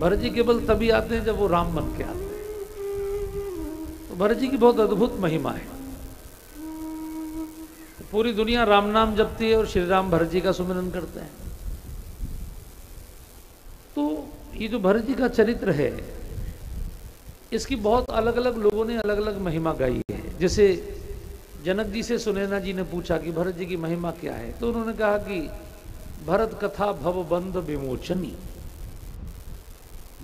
भरत जी केवल तभी आते हैं जब वो राम बन के आते हैं। तो भरत जी की बहुत अद्भुत महिमा है। तो पूरी दुनिया राम नाम जपती है और श्री राम भरत जी का सुमिरन करते हैं। तो ये जो भरत जी का चरित्र है, इसकी बहुत अलग अलग लोगों ने अलग अलग महिमा गाई है। जैसे जनक जी से सुनैना जी ने पूछा कि भरत जी की महिमा क्या है, तो उन्होंने कहा कि भरत कथा भव बंध विमोचनी,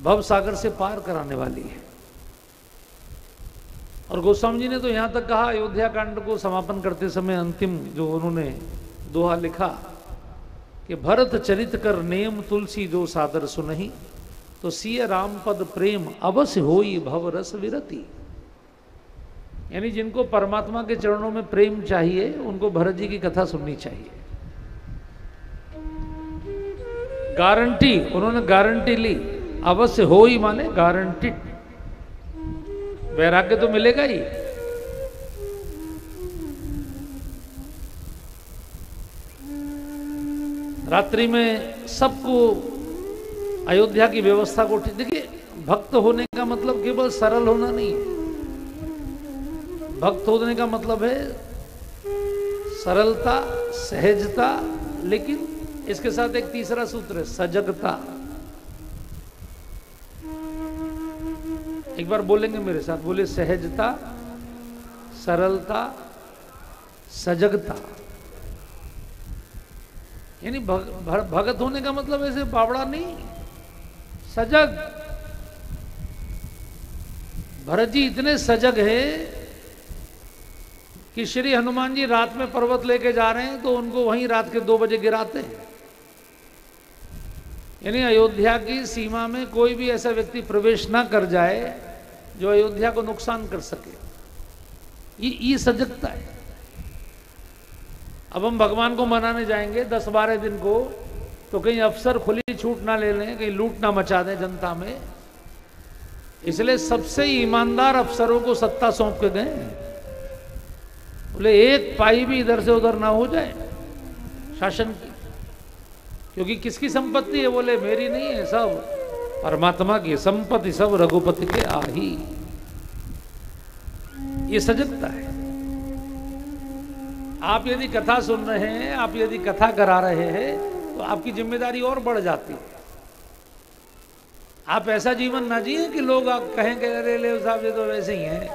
भव सागर से पार कराने वाली है। और गोस्वामी जी ने तो यहां तक कहा, अयोध्या कांड को समापन करते समय अंतिम जो उन्होंने दोहा लिखा कि भरत चरित कर नेम तुलसी जो सादर सुनहि, तो सिय राम पद प्रेम अवश्य होई भव रस विरति। यानी जिनको परमात्मा के चरणों में प्रेम चाहिए उनको भरत जी की कथा सुननी चाहिए। गारंटी, उन्होंने गारंटी ली, अवश्य हो ही माने गारंटीड, वैराग्य तो मिलेगा ही। रात्रि में सबको अयोध्या की व्यवस्था को ठीक, देखिए भक्त होने का मतलब केवल सरल होना नहीं है। भक्त होने का मतलब है सरलता, सहजता, लेकिन इसके साथ एक तीसरा सूत्र है, सजगता। एक बार बोलेंगे मेरे साथ, बोले सहजता, सरलता, सजगता। यानी भगत होने का मतलब ऐसे बावड़ा नहीं, सजग। भरत जी इतने सजग है कि श्री हनुमान जी रात में पर्वत लेके जा रहे हैं तो उनको वहीं रात के 2 बजे गिराते हैं। यानी अयोध्या की सीमा में कोई भी ऐसा व्यक्ति प्रवेश ना कर जाए जो अयोध्या को नुकसान कर सके। ये सजगता है। अब हम भगवान को मनाने जाएंगे 10-12 दिन को, तो कहीं अफसर खुली छूट ना ले लें, कहीं लूट ना मचा दें जनता में। इसलिए सबसे ईमानदार अफसरों को सत्ता सौंप के गए, बोले एक पाई भी इधर से उधर ना हो जाए शासन की। क्योंकि किसकी संपत्ति है? बोले मेरी नहीं है, सब परमात्मा की संपत्ति, सब रघुपति के आही। ये सजगता है। आप यदि कथा सुन रहे हैं, आप यदि कथा करा रहे हैं, तो आपकी जिम्मेदारी और बढ़ जाती है। आप ऐसा जीवन ना जिए कि लोग आप कहें कि अरे ले साहब ये तो वैसे ही हैं,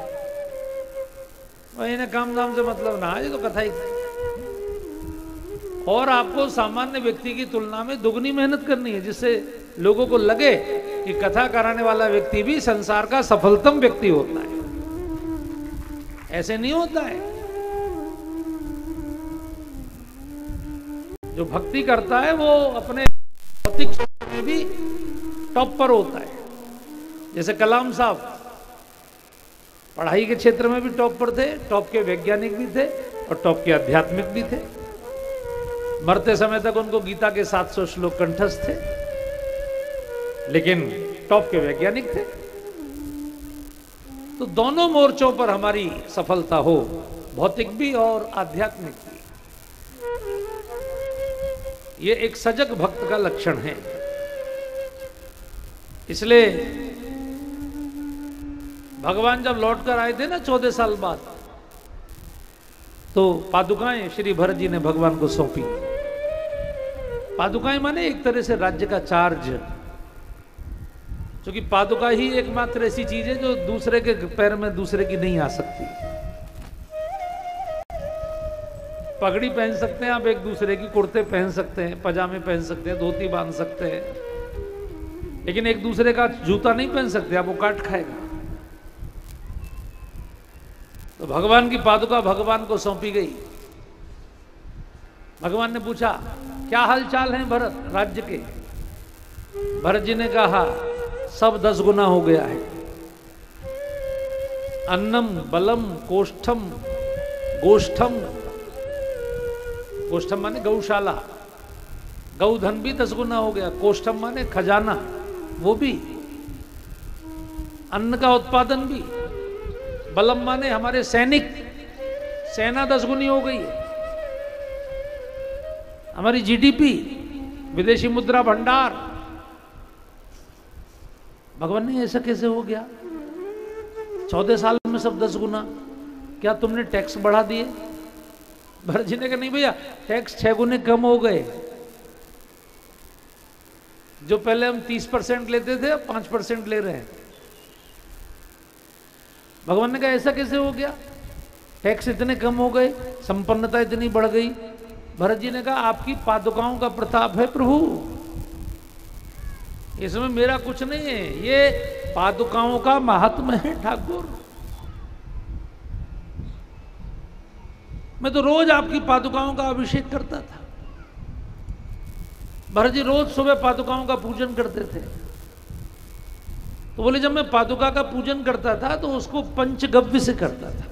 वही ना, काम धाम से मतलब ना, ये तो कथा ही। और आपको सामान्य व्यक्ति की तुलना में दुगनी मेहनत करनी है, जिससे लोगों को लगे कि कथा कराने वाला व्यक्ति भी संसार का सफलतम व्यक्ति होता है। ऐसे नहीं होता है। जो भक्ति करता है वो अपने भौतिक क्षेत्र में भी टॉप पर होता है। जैसे कलाम साहब पढ़ाई के क्षेत्र में भी टॉप पर थे, टॉप के वैज्ञानिक भी थे और टॉप के आध्यात्मिक भी थे। मरते समय तक उनको गीता के 700 श्लोक कंठस्थ थे, लेकिन टॉप के वैज्ञानिक थे। तो दोनों मोर्चों पर हमारी सफलता हो, भौतिक भी और आध्यात्मिक भी, ये एक सजग भक्त का लक्षण है। इसलिए भगवान जब लौट कर आए थे ना 14 साल बाद, तो पादुकाएं श्री भरत जी ने भगवान को सौंपी। पादुकाएं माने एक तरह से राज्य का चार्ज, क्योंकि पादुका ही एकमात्र ऐसी चीज है जो दूसरे के पैर में दूसरे की नहीं आ सकती। पगड़ी पहन सकते हैं आप एक दूसरे की, कुर्ते पहन सकते हैं, पजामे पहन सकते हैं, धोती बांध सकते हैं, लेकिन एक दूसरे का जूता नहीं पहन सकते, आप वो काट खाएगा। तो भगवान की पादुका भगवान को सौंपी गई। भगवान ने पूछा क्या हालचाल है भरत राज्य के? भरत जी ने कहा सब 10 गुना हो गया है। अन्नम बलम कोष्ठम, गोष्ठम, गोष्ठम माने गौशाला, गौधन भी 10 गुना हो गया। कोष्ठम माने खजाना, वो भी, अन्न का उत्पादन भी। बलम माने हमारे सैनिक, सेना 10 गुनी हो गई है। हमारी जीडीपी, विदेशी मुद्रा भंडार, भगवान ने ऐसा कैसे हो गया? 14 साल में सब 10 गुना, क्या तुमने टैक्स बढ़ा दिए? भरत जी ने कहा नहीं भैया, टैक्स 6 गुने कम हो गए। जो पहले हम 30% लेते थे अब 5% ले रहे हैं। भगवान ने कहा ऐसा कैसे हो गया? टैक्स इतने कम हो गए, संपन्नता इतनी बढ़ गई। भरत जी ने कहा आपकी पादुकाओं का प्रताप है प्रभु, इसमें मेरा कुछ नहीं है, ये पादुकाओं का महात्म है ठाकुर। मैं तो रोज आपकी पादुकाओं का अभिषेक करता था। भरत जी रोज सुबह पादुकाओं का पूजन करते थे। तो बोले जब मैं पादुका का पूजन करता था तो उसको पंचगव्य से करता था।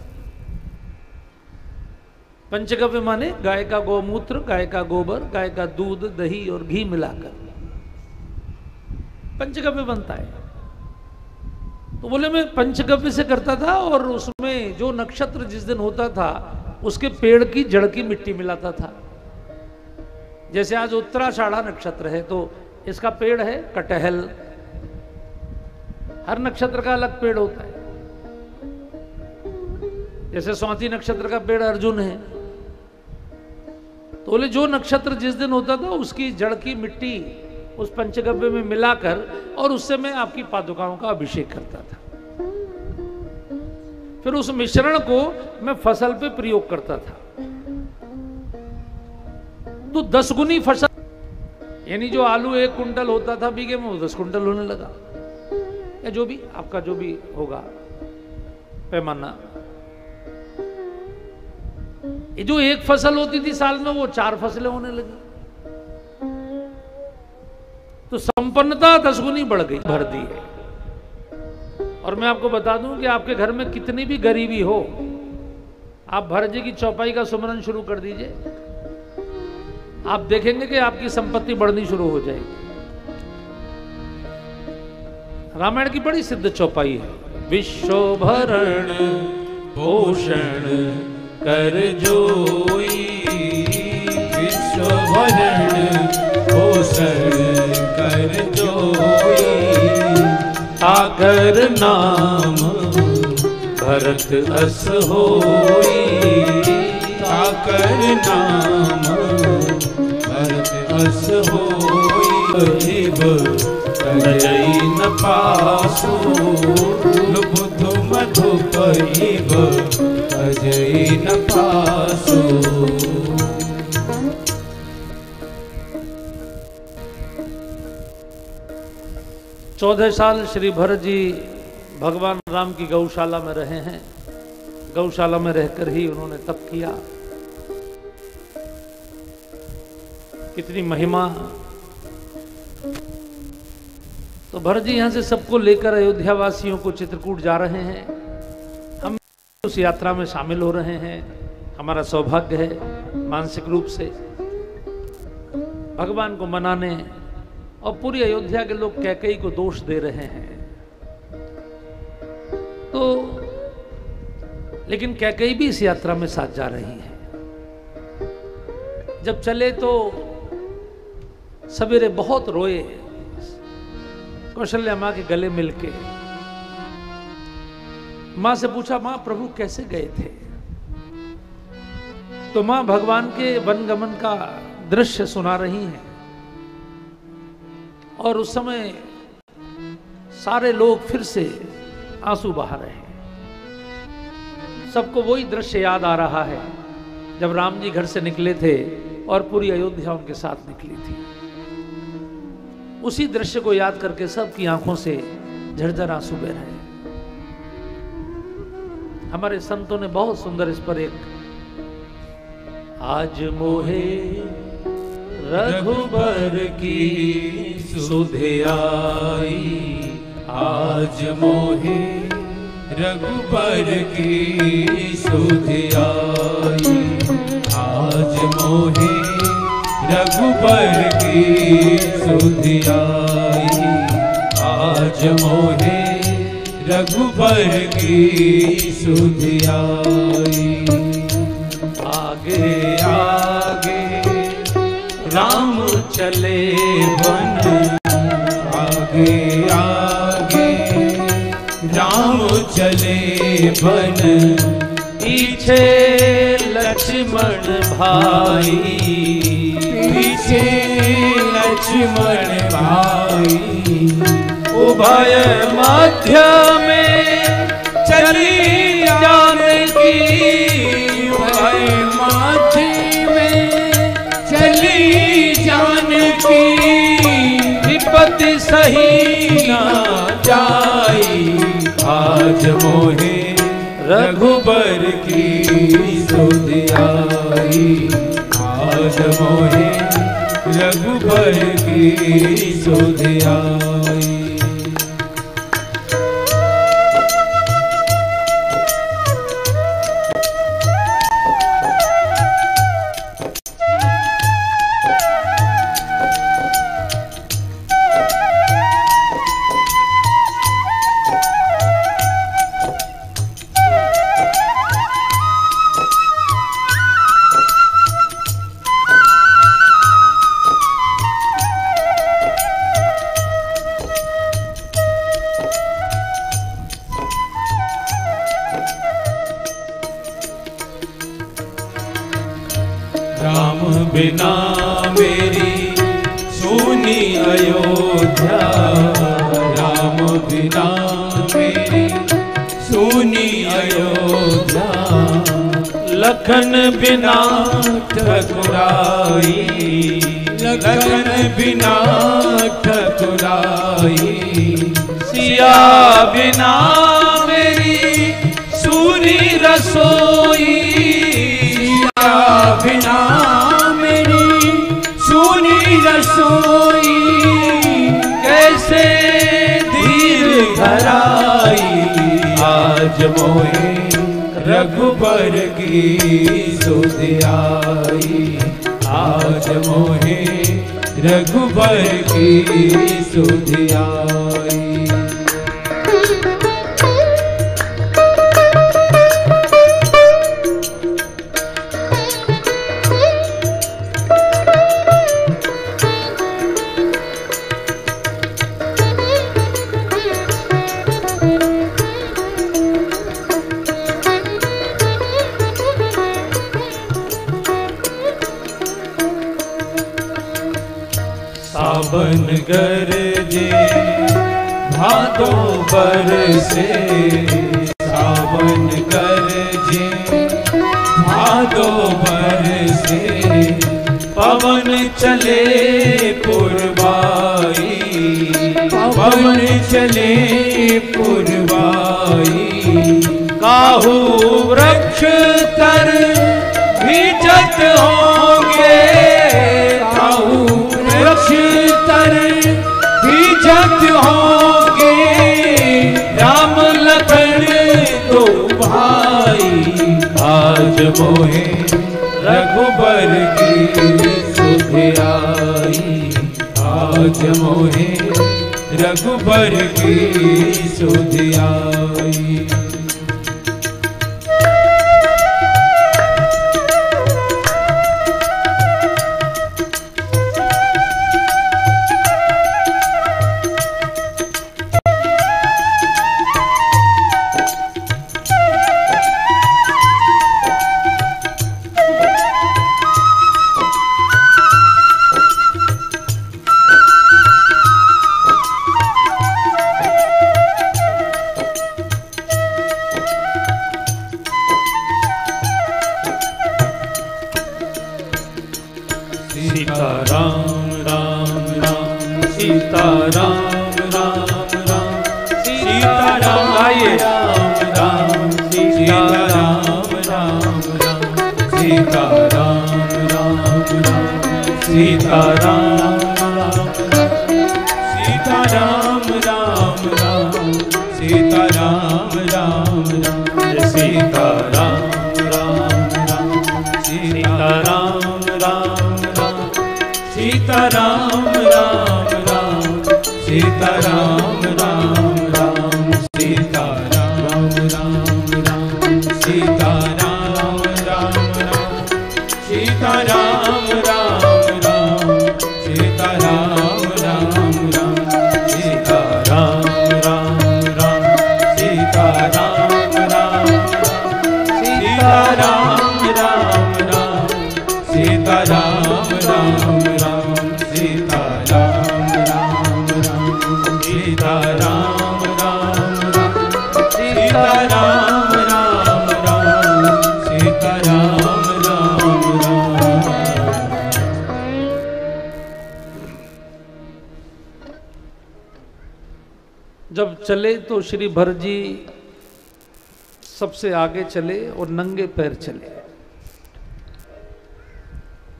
पंचगव्य माने गाय का गोमूत्र, गाय का गोबर, गाय का दूध, दही और घी मिलाकर पंचगव्य बनता है। तो बोले मैं पंचगव्य से करता था और उसमें जो नक्षत्र जिस दिन होता था उसके पेड़ की जड़ की मिट्टी मिलाता था। जैसे आज उत्तराषाढ़ा नक्षत्र है तो इसका पेड़ है कटहल, हर नक्षत्र का अलग पेड़ होता है। जैसे स्वाति नक्षत्र का पेड़ अर्जुन है, तो बोले जो नक्षत्र जिस दिन होता था उसकी जड़ की मिट्टी उस पंचगव्य में मिलाकर और उससे मैं आपकी पादुकाओं का अभिषेक करता था। फिर उस मिश्रण को मैं फसल पे प्रयोग करता था, तो 10 गुनी फसल, यानी जो आलू 1 कुंटल होता था बीघे में वो 10 कुंटल होने लगा, या जो भी आपका जो भी होगा पैमाना। ये जो 1 फसल होती थी साल में वो 4 फसलें होने लगी। तो संपन्नता 10 गुनी बढ़ गई, भर दी है। और मैं आपको बता दूं कि आपके घर में कितनी भी गरीबी हो, आप भरत जी की चौपाई का सुमरन शुरू कर दीजिए, आप देखेंगे कि आपकी संपत्ति बढ़नी शुरू हो जाएगी। रामायण की बड़ी सिद्ध चौपाई है। विश्व भरण पोषण कर जोई, विश्व भरण पोषण कर जोई, आकर नाम भरत अस होई, आकर नाम भरत अस होई, तजई न पासो बुध मधुपैब, तजई न पासो। 14 साल श्री भरत जी भगवान राम की गौशाला में रहे हैं। गौशाला में रहकर ही उन्होंने तप किया। कितनी महिमा। तो भरत जी यहां से सबको लेकर अयोध्या वासियों को चित्रकूट जा रहे हैं। हम उस यात्रा में शामिल हो रहे हैं। हमारा सौभाग्य है मानसिक रूप से भगवान को मनाने। और पूरी अयोध्या के लोग कैकेयी को दोष दे रहे हैं। तो लेकिन कैकेयी भी इस यात्रा में साथ जा रही है। जब चले तो सवेरे बहुत रोए कौशल्या मां के गले मिलके। मां से पूछा, मां प्रभु कैसे गए थे? तो मां भगवान के वनगमन का दृश्य सुना रही हैं। और उस समय सारे लोग फिर से आंसू बहा रहे हैं। सबको वही दृश्य याद आ रहा है जब राम जी घर से निकले थे और पूरी अयोध्या उनके साथ निकली थी। उसी दृश्य को याद करके सबकी आंखों से झरझर आंसू बह रहे हैं। हमारे संतों ने बहुत सुंदर इस पर एक, आज मोहे रघुबर की सुधे आई, आज मोहे रघुबर की सुधे आई, आज मोहे रघुबर की सुधे आई, आज मोहे रघुबर की सुधे आई। आगे आगे राम चले वन, आगे आगे चले बन पीछे लक्ष्मण भाई, पीछे लक्ष्मण भाई। उभय मध्य में चली जानकी, उभय मध्य में चली जानकी। विपत्ति सही ना जाई आज मोहे रघुबर की सुध आई। आज मोहे रघुबर की सुध आई। राम बिना मेरी सुनी अयोध्या, राम बिना मेरी सुनी अयोध्या। लखन बिना ठकुराई, लखन बिना ठकुराई। सिया बिना मेरी सूरी रसोई, बिना मेरी सुनी रसोई। कैसे धीर धराई आज मोहे रघुबर की सुध आई। आज मोहे रघुबर की सुध आई। सावन गरजे भादो बरसे, सावन गरजे भादो बरसे। पवन चले पुरवाई, पवन चले पुरवाई। काहू वृक्ष तर भीजत होंगे, काहू वृक्ष तर भीजत होंगे। राम लखन दो भाई आज मोहे रघुबर की सुध आई। आज मोहे रघुबर की सुध आई। सीता राम राम राम, सीता राम राम राम, सीता राम। आइए राम सीता राम राम राम। सीता राम राम राम। सीता राम राम राम। सीता राम राम राम। सीता राम राम राम। सीता राम राम राम। सीता राम राम राम। सीता राम राम राम। सीता राम राम राम। सीता राम राम राम। सीता राम राम राम। सीता राम राम राम। सीता राम राम राम। सीता राम राम राम। सीता राम सीता राम राम राम सीता राम राम राम सीता राम राम राम सीता राम राम राम सीता राम राम राम। जब चले तो श्री भरत जी सबसे आगे चले और नंगे पैर चले।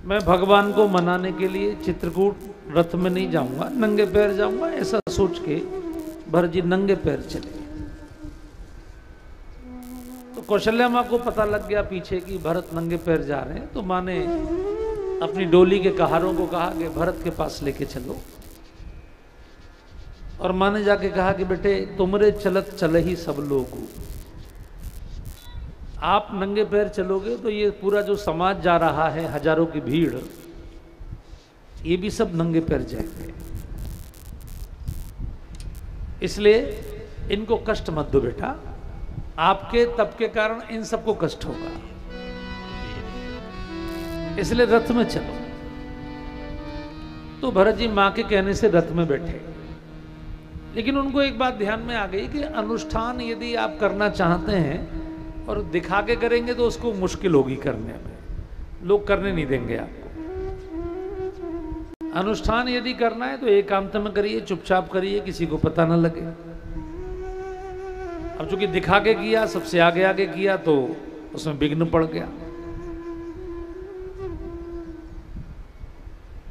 मैं भगवान को मनाने के लिए चित्रकूट रथ में नहीं जाऊंगा, नंगे पैर जाऊंगा, ऐसा सोच के भरत जी नंगे पैर चले। तो कौशल्या माँ को पता लग गया पीछे कि भरत नंगे पैर जा रहे हैं, तो माँ ने अपनी डोली के कहारों को कहा कि भरत के पास लेके चलो। और माँ ने जाके कहा कि बेटे तुमरे चलत चले ही सब लोग, आप नंगे पैर चलोगे तो ये पूरा जो समाज जा रहा है, हजारों की भीड़, ये भी सब नंगे पैर जाएंगे, इसलिए इनको कष्ट मत दो बेटा, आपके तप के कारण इन सबको कष्ट होगा, इसलिए रथ में चलो। तो भरत जी मां के कहने से रथ में बैठे, लेकिन उनको एक बात ध्यान में आ गई कि अनुष्ठान यदि आप करना चाहते हैं और दिखा के करेंगे तो उसको मुश्किल होगी करने में, लोग करने नहीं देंगे आपको। अनुष्ठान यदि करना है तो एकांत में करिए, चुपचाप करिए, किसी को पता ना लगे। अब चूंकि दिखा के किया, सबसे आगे आगे किया, तो उसमें विघ्न पड़ गया।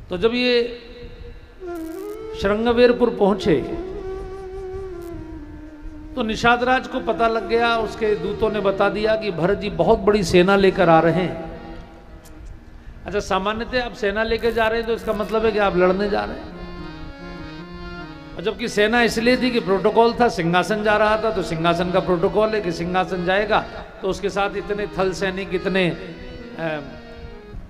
तो जब ये श्रृंगवेरपुर पहुंचे तो निषाद राज को पता लग गया, उसके दूतों ने बता दिया कि भरत जी बहुत बड़ी सेना लेकर आ रहे हैं। अच्छा, सामान्यतः आप सेना लेकर जा रहे हैं तो इसका मतलब है कि आप लड़ने जा रहे हैं, और जबकि सेना इसलिए थी कि प्रोटोकॉल था, सिंहासन जा रहा था तो सिंहासन का प्रोटोकॉल है कि सिंहासन जाएगा तो उसके साथ इतने थल सैनिक, इतने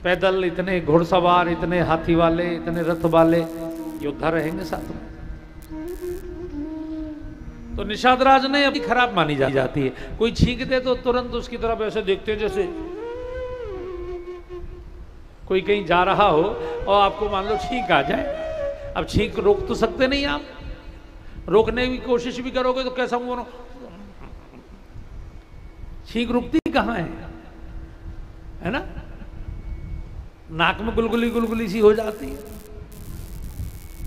पैदल, इतने घुड़सवार, इतने हाथी वाले, इतने रथ वाले योद्धा रहेंगे साथ में। तो निषाद राज ने अभी खराब मानी जाती है, कोई छींक दे तो तुरंत उसकी तरफ ऐसे देखते हैं जैसे कोई कहीं जा रहा हो और आपको मान लो छींक आ जाए। अब छींक रोक तो सकते नहीं, आप रोकने की कोशिश भी करोगे तो कैसा मुंह, छींक रुकती कहां है ना, नाक में गुलगुली गुलगुली सी हो जाती है।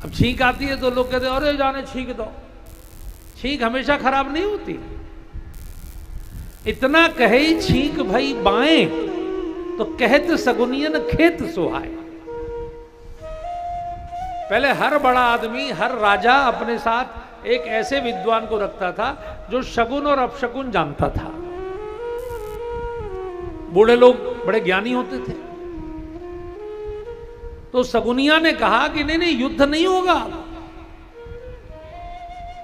अब छींक आती है तो लोग कहते हैं अरे जाने छींक दो। छींक हमेशा खराब नहीं होती। इतना कहे छींक भई बाएं तो कहत सगुनियन खेत सुहाए। पहले हर बड़ा आदमी, हर राजा अपने साथ एक ऐसे विद्वान को रखता था जो शगुन और अपशगुन जानता था। बूढ़े लोग बड़े ज्ञानी होते थे। तो सगुनिया ने कहा कि नहीं नहीं, युद्ध नहीं होगा,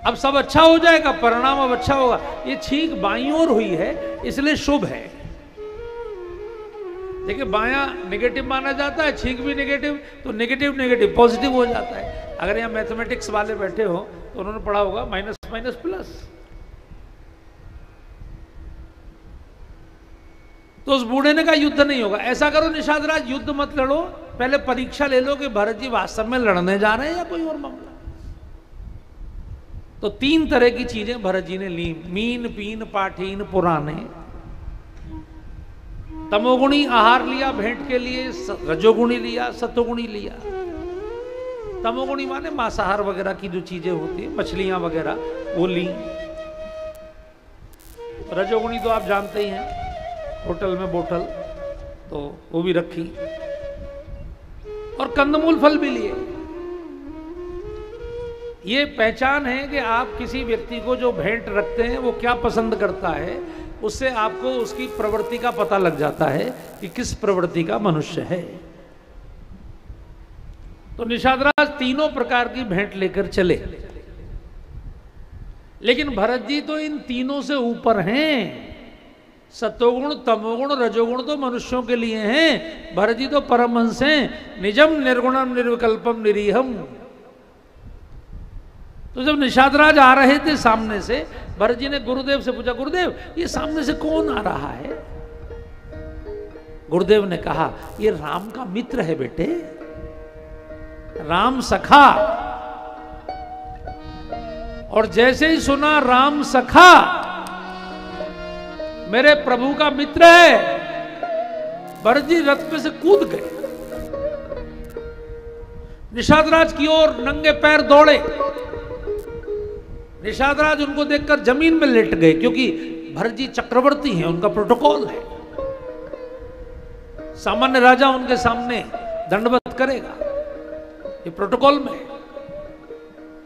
अब सब अच्छा हो जाएगा, परिणाम अब अच्छा होगा। ये छींक बाईं ओर हुई है इसलिए शुभ है। देखिए, बायां नेगेटिव माना जाता है, छींक भी नेगेटिव, तो नेगेटिव नेगेटिव पॉजिटिव हो जाता है। अगर यहाँ मैथमेटिक्स वाले बैठे हो तो उन्होंने पढ़ा होगा माइनस माइनस प्लस। तो उस बूढ़े ने कहा युद्ध नहीं होगा। ऐसा करो निषाद राज, युद्ध मत लड़ो, पहले परीक्षा ले लो कि भरत जी वास्तव में लड़ने जा रहे हैं या कोई और मामला। तो 3 तरह की चीजें भरत जी ने ली, मीन पीन पाठीन पुराने। तमोगुणी आहार लिया भेंट के लिए, रजोगुणी लिया, सतोगुणी लिया। तमोगुणी माने मांसाहार वगैरह की जो चीजें होती है, मछलियां वगैरह, वो ली। रजोगुणी तो आप जानते ही हैं, होटल में बोतल, तो वो भी रखी। और कंदमूल फल भी लिए। ये पहचान है कि आप किसी व्यक्ति को जो भेंट रखते हैं वो क्या पसंद करता है, उससे आपको उसकी प्रवृत्ति का पता लग जाता है कि किस प्रवृत्ति का मनुष्य है। तो निषाद राज तीनों प्रकार की भेंट लेकर चले, लेकिन भरत जी तो इन तीनों से ऊपर हैं। सतोगुण, तमोगुण, रजोगुण तो मनुष्यों के लिए हैं, भरत जी तो परमहंस हैं। निजम निर्गुणम निर्विकल्पम निरीहम। तो जब निषाद राज आ रहे थे सामने से, भरत जी ने गुरुदेव से पूछा, गुरुदेव ये सामने से कौन आ रहा है? गुरुदेव ने कहा ये राम का मित्र है बेटे, राम सखा। और जैसे ही सुना राम सखा मेरे प्रभु का मित्र है, भरत जी रथ पे से कूद गए, निषादराज की ओर नंगे पैर दौड़े। निषादराज उनको देखकर जमीन में लेट गए, क्योंकि भरत जी चक्रवर्ती हैं, उनका प्रोटोकॉल है, सामान्य राजा उनके सामने दंडवत करेगा, ये प्रोटोकॉल में।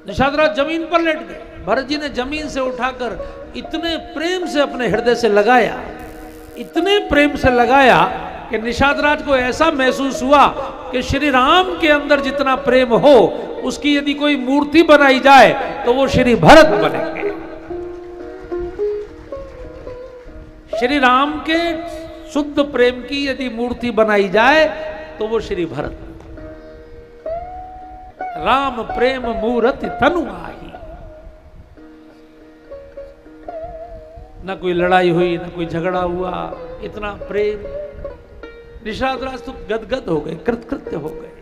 निषादराज जमीन पर लेट गए, भरत जी ने जमीन से उठाकर इतने प्रेम से अपने हृदय से लगाया, इतने प्रेम से लगाया कि निषादराज को ऐसा महसूस हुआ कि श्री राम के अंदर जितना प्रेम हो उसकी यदि कोई मूर्ति बनाई जाए तो वो श्री भरत बनेंगे। श्री राम के शुद्ध प्रेम की यदि मूर्ति बनाई जाए तो वो श्री भरत। राम प्रेम मूर्ति तनु आही, ना कोई लड़ाई हुई ना कोई झगड़ा हुआ, इतना प्रेम। निषादराज तो गदगद हो गए, कृतकृत्य हो गए।